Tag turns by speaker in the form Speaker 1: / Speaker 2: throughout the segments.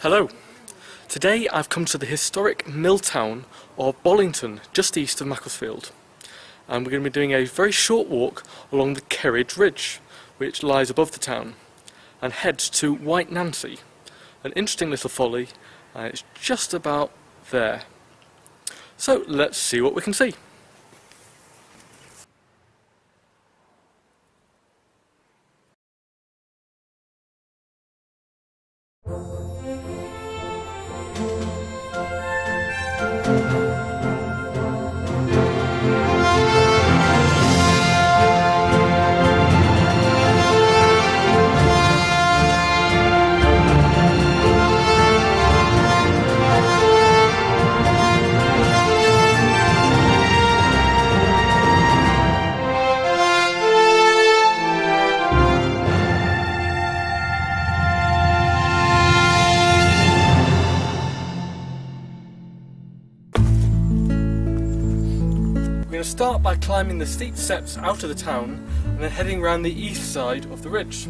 Speaker 1: Hello. Today I've come to the historic mill town of Bollington, just east of Macclesfield. And we're going to be doing a very short walk along the Kerridge Ridge, which lies above the town, and head to White Nancy, an interesting little folly, and it's just about there. So let's see what we can see. We're going to start by climbing the steep steps out of the town and then heading around the east side of the ridge.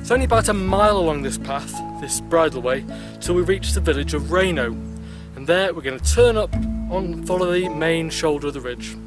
Speaker 1: It's only about a mile along this path, this bridleway, till we reach the village of Rainow, and there we're going to turn up and follow the main shoulder of the ridge.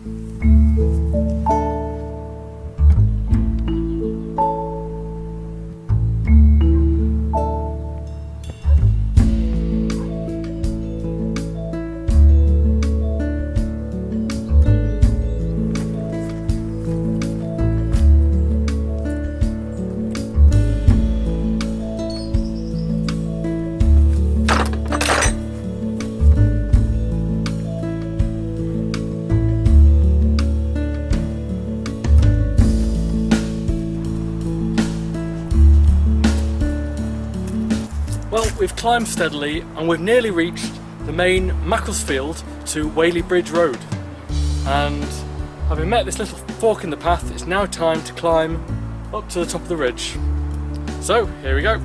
Speaker 1: Well, we've climbed steadily and we've nearly reached the main Macclesfield to Whaley Bridge Road. And having met this little fork in the path, it's now time to climb up to the top of the ridge. So, here we go.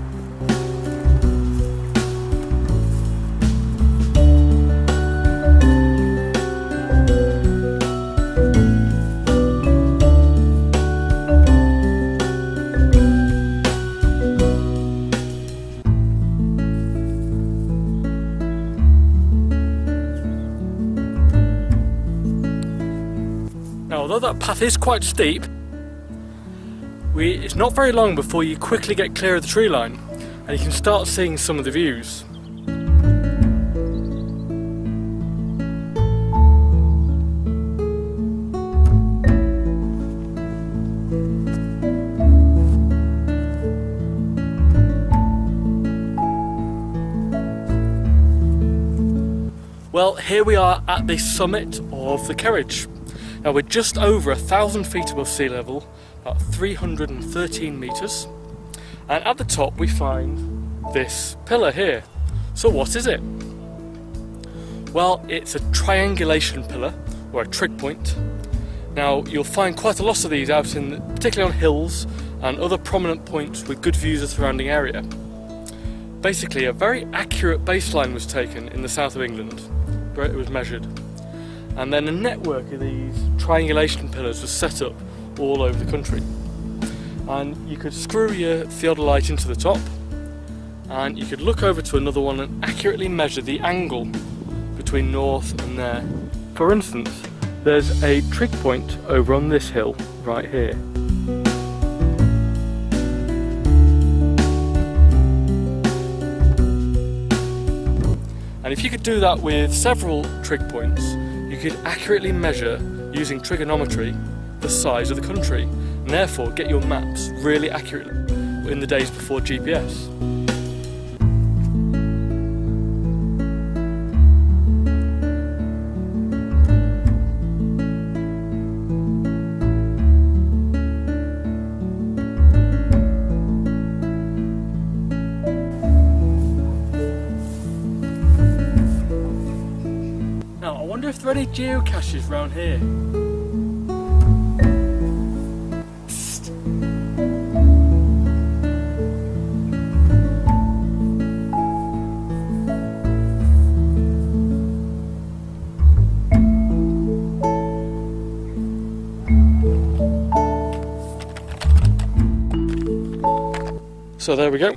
Speaker 1: Now, although that path is quite steep, it's not very long before you quickly get clear of the tree line and you can start seeing some of the views. Well, here we are at the summit of the Kerridge. Now we're just over 1,000 feet above sea level, about 313 metres, and at the top we find this pillar here. So what is it? Well, it's a triangulation pillar, or a trig point. Now you'll find quite a lot of these out in, particularly on hills and other prominent points with good views of the surrounding area. Basically, a very accurate baseline was taken in the south of England, where it was measured. And then a network of these triangulation pillars was set up all over the country. And you could screw your theodolite into the top, and you could look over to another one and accurately measure the angle between north and there. For instance, there's a trig point over on this hill right here. And if you could do that with several trig points, you could accurately measure, using trigonometry, the size of the country, and therefore get your maps really accurately in the days before GPS. if there are any geocaches around here. Psst. So there we go.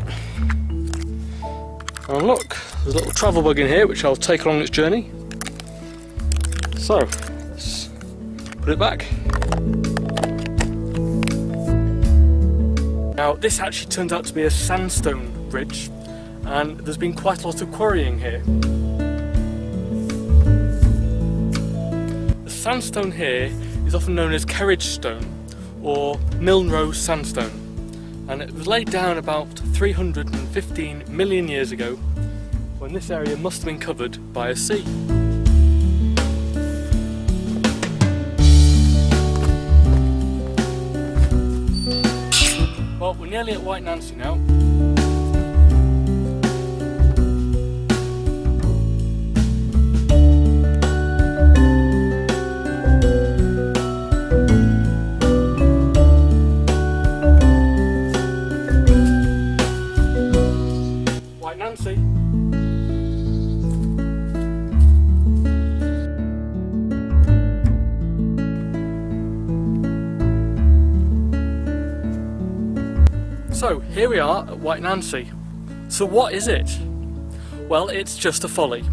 Speaker 1: And look, there's a little travel bug in here which I'll take along its journey. So, let's put it back. Now this actually turns out to be a sandstone bridge, and there's been quite a lot of quarrying here. The sandstone here is often known as Kerridge Stone or Milnrow Sandstone, and it was laid down about 315 million years ago when this area must have been covered by a sea. Well, we're nearly at White Nancy now. White Nancy. So here we are at White Nancy. So what is it? Well, it's just a folly.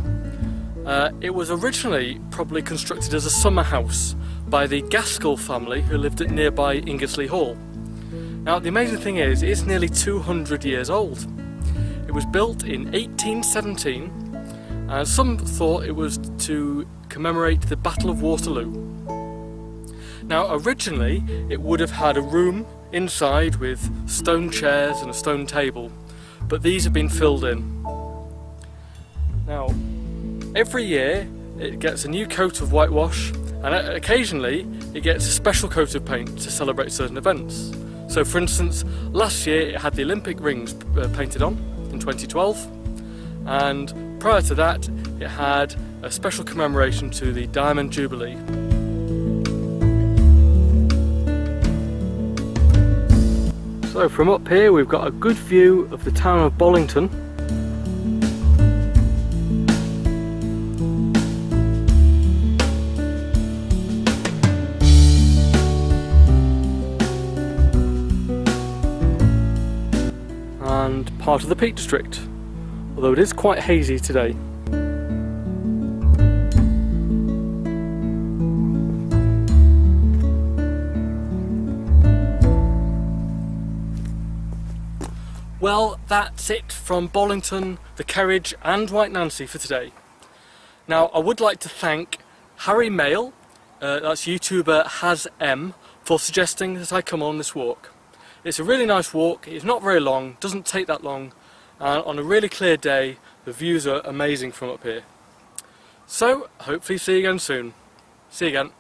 Speaker 1: It was originally probably constructed as a summer house by the Gaskell family who lived at nearby Ingersley Hall. Now the amazing thing is, it's nearly 200 years old. It was built in 1817 and some thought it was to commemorate the Battle of Waterloo. Now originally it would have had a room inside with stone chairs and a stone table, but these have been filled in. Now every year it gets a new coat of whitewash, and occasionally it gets a special coat of paint to celebrate certain events. So for instance, last year it had the Olympic rings painted on in 2012, and prior to that it had a special commemoration to the Diamond Jubilee. So from up here we've got a good view of the town of Bollington. And part of the Peak District, although it is quite hazy today. Well, that's it from Bollington, the Kerridge and White Nancy for today. Now I would like to thank Harry Mail, that's YouTuber HasM, for suggesting that I come on this walk. It's a really nice walk, it's not very long, doesn't take that long, and on a really clear day the views are amazing from up here. So hopefully see you again soon. See you again.